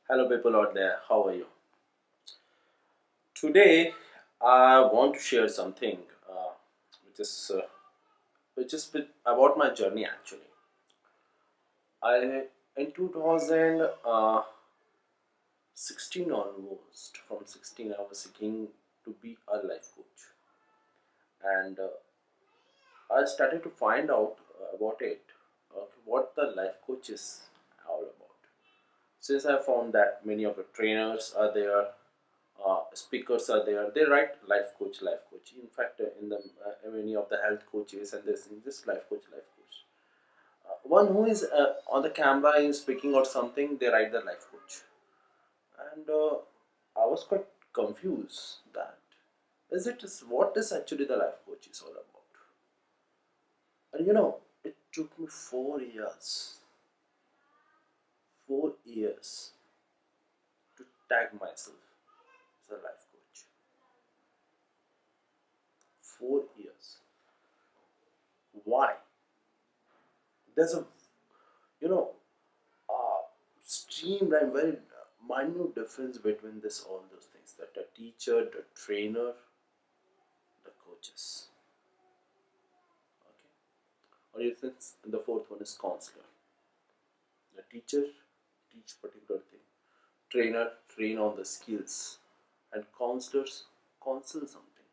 Hello, people out there. How are you? Today, I want to share something, which is uh, about my journey. Actually, I in 2016 onwards, from 16, I was seeking to be a life coach, and I started to find out about it, what the life coach is all about. Since I found that many of the trainers are there, speakers are there, they write life coach, life coach. In fact, in the many of the health coaches and this life coach, life coach. One who is on the camera is speaking or something, they write the life coach, and I was quite confused that is what is actually the life coach is all about. And it took me 4 years to tag myself as a life coach. 4 years. Why? There's a you know streamline, very minute difference between this all those things, that the teacher, the trainer, the coaches. Okay. Or you think the fourth one is counselor. The teacher teach particular thing, trainer train on the skills, and counselors counsel something.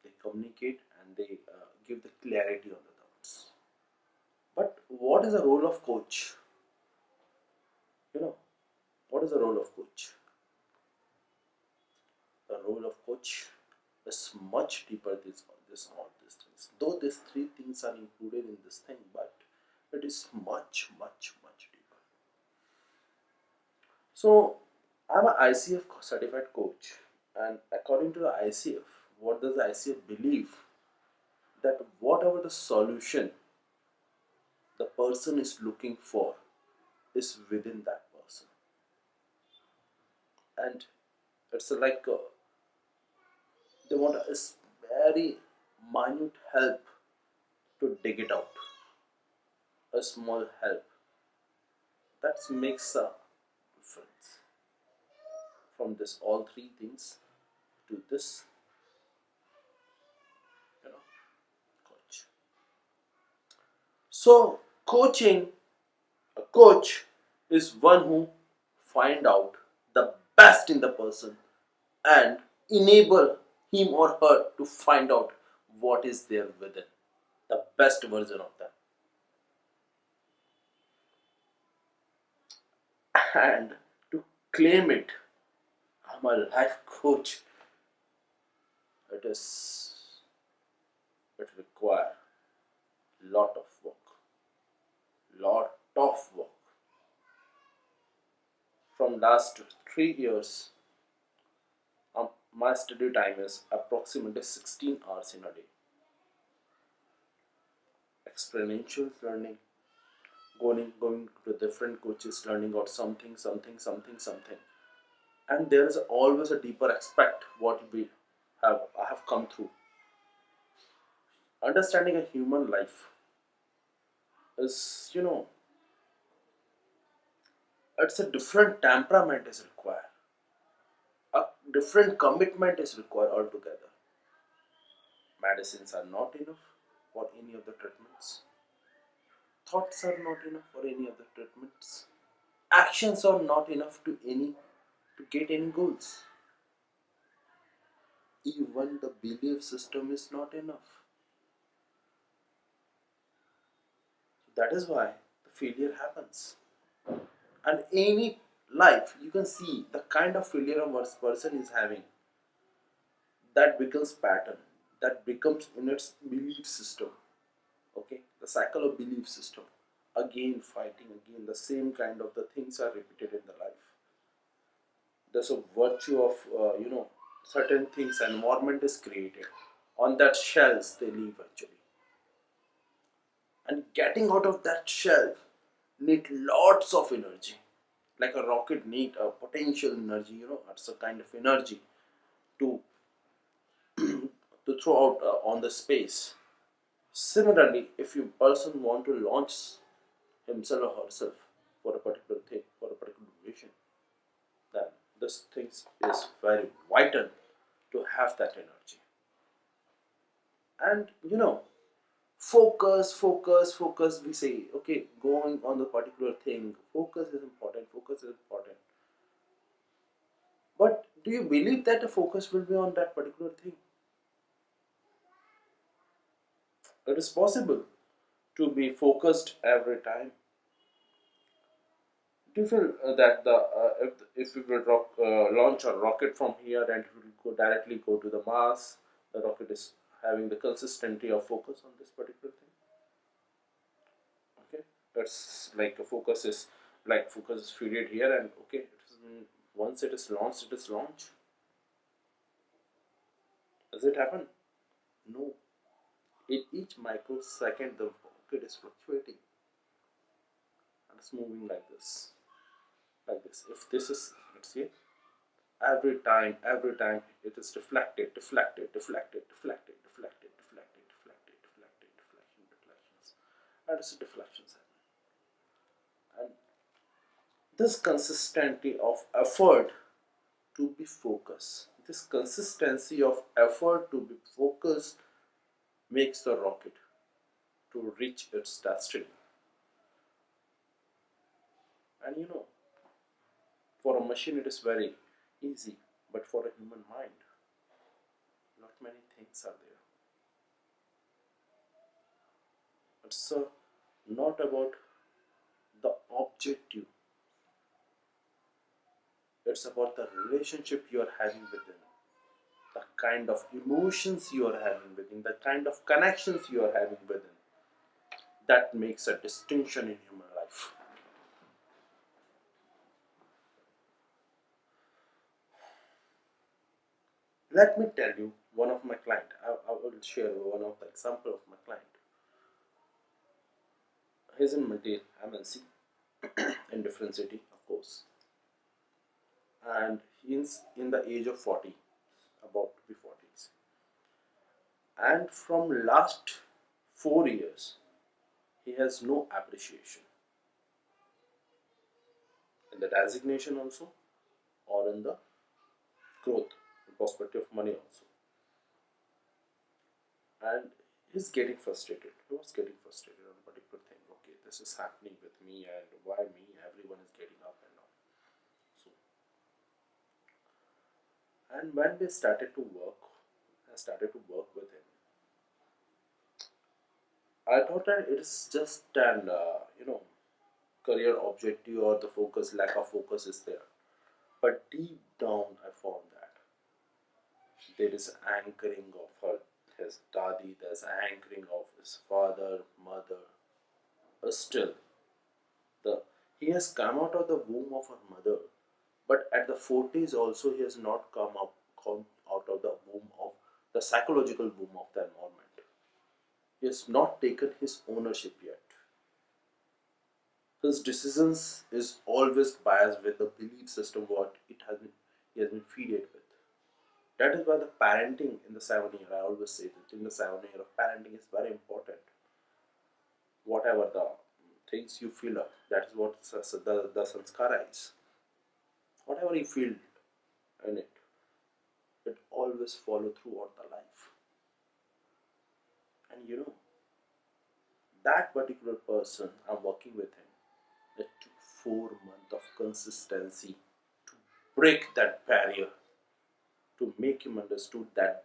They communicate and they give the clarity on the doubts. But what is the role of coach? You know, what is the role of coach? The role of coach is much deeper this all these things. Though these three things are included in this thing, but it is much deeper. So I'm an ICF certified coach, and according to the ICF, what does the ICF believe? That whatever the solution the person is looking for is within that person, and it's like they want a very minute help to dig it out, a small help that makes a difference from this all three things to this you know coach. So coaching, a coach is one who find out the best in the person and enable him or her to find out what is there within, the best version of them, and to claim it, I'm a life coach. It is it require lot of work, lot of work. From last 3 years, my study time is approximately 16 hours in a day. Experiential learning, going to different coaches, learning about something, and there is always a deeper aspect what we have I have come through. Understanding a human life is, it's a different temperament is required, a different commitment is required altogether. Medicines are not enough for any of the treatments. Thoughts are not enough for any of the treatments. Actions are not enough to get any goals. Even the belief system is not enough. That is why the failure happens. And any life, you can see the kind of failure a person is having, that becomes pattern, that becomes in its belief system. Okay, the cycle of belief system, again fighting again, the same kind of the things are repeated in the life. There's a virtue of certain things, environment is created, on that shells they live actually, and getting out of that shell need lots of energy, like a rocket need a potential energy, that's a kind of energy to to throw out on the space. Similarly, if you person want to launch himself or herself for a particular thing, for a particular duration, things is very vital to have that energy. And focus. We say, okay, going on the particular thing, focus is important, focus is important. But do you believe that the focus will be on that particular thing? It is possible to be focused every time. Do you feel that the if we will launch a rocket from here and it will directly go to the Mars, the rocket is having the consistency of focus on this particular thing? Okay, that's like a focus is figured here, and okay, once it is launched, it is launched. Does it happen? No. In each microsecond, the rocket is fluctuating and it's moving like this, like this. If this is, let's see, every time it is deflections, and it's deflections. And this consistency of effort to be focused, this consistency of effort to be focused makes the rocket to reach its destiny. And for a machine it is very easy, but for a human mind, not many things are there. It's not about the objective, it's about the relationship you are having within, the kind of emotions you are having within, the kind of connections you are having within. That makes a distinction in human life. Let me tell you one of my client. I will share one of the example of my client. He's in multi MNC in different city, of course, and he's in the age of 40, about to be 40s, and from last 4 years he has no appreciation in the designation also, or in the growth, the perspective of money also. And he's getting frustrated. He was getting frustrated on a particular thing. Okay, this is happening with me, and why me? Everyone is getting up and down. So, and when we started to work, I started to work with him. I thought that it is just an career objective, or the focus, lack of focus is there. But deep down, I found that there is anchoring of his daddy, there's anchoring of his father, mother. But still, the he has come out of the womb of her mother, but at the 40s also he has not come out of the womb of the psychological womb of the environment. He has not taken his ownership yet. His decisions is always biased with the belief system what he has been fed with. That is why the parenting in the 7 year, I always say that in the 7 year of parenting is very important. Whatever the things you feel of, that is what the sanskara is. Whatever you feel in it, it always follow throughout the life. And that particular person, I'm working with him, it took 4 months of consistency to break that barrier, to make him understood that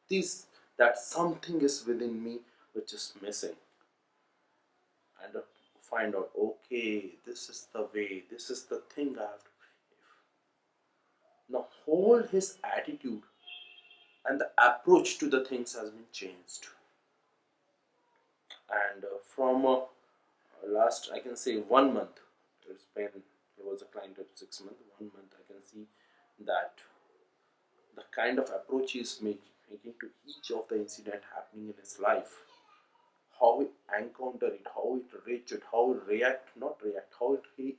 this that something is within me which is missing, and find out, okay, this is the way, this is the thing I have to behave. Now whole his attitude and the approach to the things has been changed. And from last, I can say 1 month, it's been, he was a client of 6 months, 1 month, I can see that the kind of approach he is making to each of the incident happening in his life, how he encounter it, how it reach it, how it react, not react, how it, he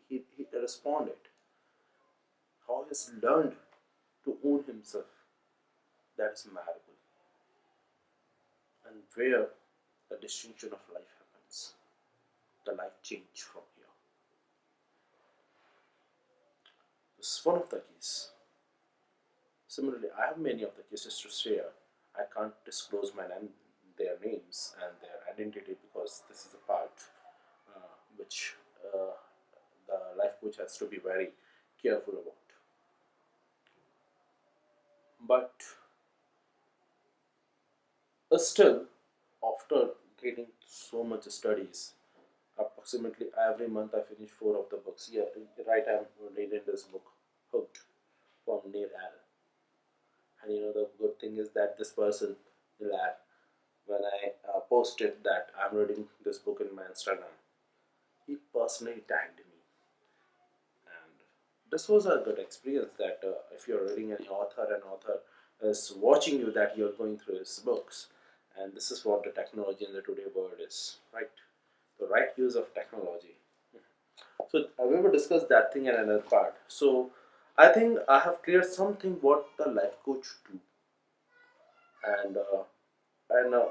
responded, how he has learned to own himself. That is marvel. And where the distinction of life happens, the life change from here. This is one of the keys. Similarly, I have many of the cases to share. I can't disclose their names and their identity because this is a part which the life coach has to be very careful about. But still, after getting so much studies, approximately every month I finish four of the books. Yeah, right. I'm reading this book, Hooked, from Neil Al. And the good thing is that this person, Neil Al, when I posted that I'm reading this book in my Instagram, he personally tagged me. And this was a good experience that if you're reading an author is watching you that you're going through his books. And this is what the technology in the today world is, right? The right use of technology. So we will discuss that thing in another part. So I think I have cleared something what the life coach do, and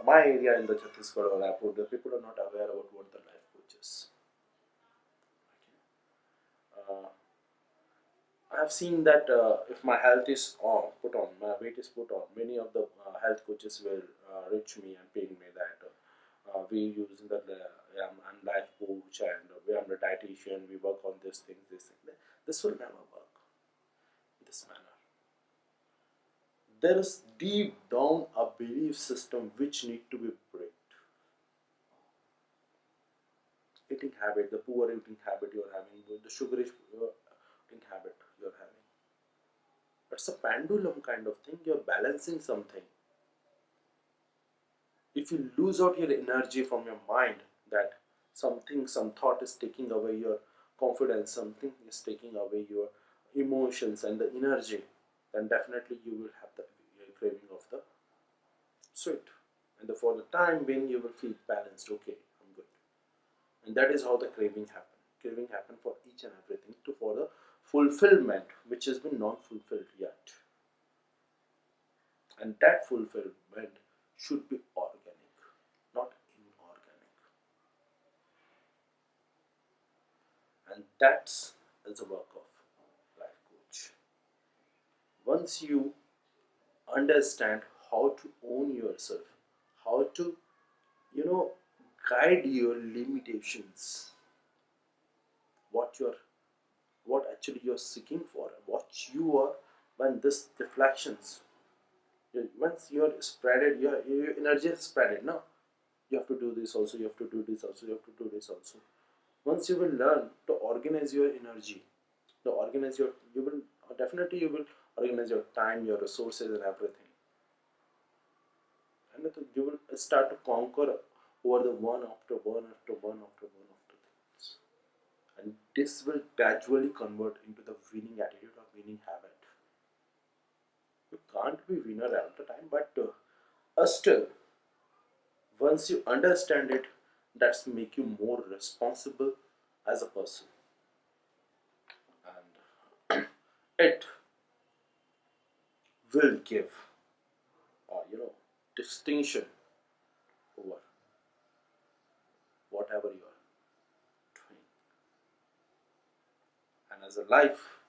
my area in the Chhattisgarh or Raipur, the people are not aware about what the life coach is. Uh, I have seen that if my health is put on, my weight is put on, many of the health coaches will reach me and ping me that we use I'm life coach and I'm the dietitian. We work on this thing, this thing. This will never work in this manner. There is deep down a belief system which need to be break. Eating habit, the poor eating habit you're having, the sugary eating habit you're having. It's a pendulum kind of thing. You're balancing something. If you lose out your energy from your mind, that something, some thought is taking away your confidence, something is taking away your emotions and the energy, then definitely you will have the craving of the sweet. And for the time being, you will feel balanced. Okay, I'm good. And that is how the craving happen. Craving happen for each and everything to for the fulfillment, which has been not fulfilled yet. And that fulfillment should be organic, not inorganic. And that's the work of life coach. Once you understand how to own yourself, how to, you know, guide your limitations, what you're what actually you're seeking for, what you are when this reflections, once you're spreaded, your energy is spreaded now. You have to do this also, you have to do this also, you have to do this also. Once you will learn to organize your energy, to organize your, you will definitely you will organize your time, your resources and everything. And you will start to conquer over the one after one after one after one after things. And this will gradually convert into the winning attitude or winning habit. You can't be winner all the time, but still, once you understand it, that's make you more responsible as a person, and it will give, distinction over whatever you are doing, and as a life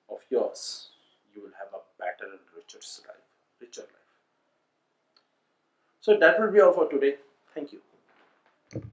of yours, you will have a better and richer life. So that will be all for today. Thank you.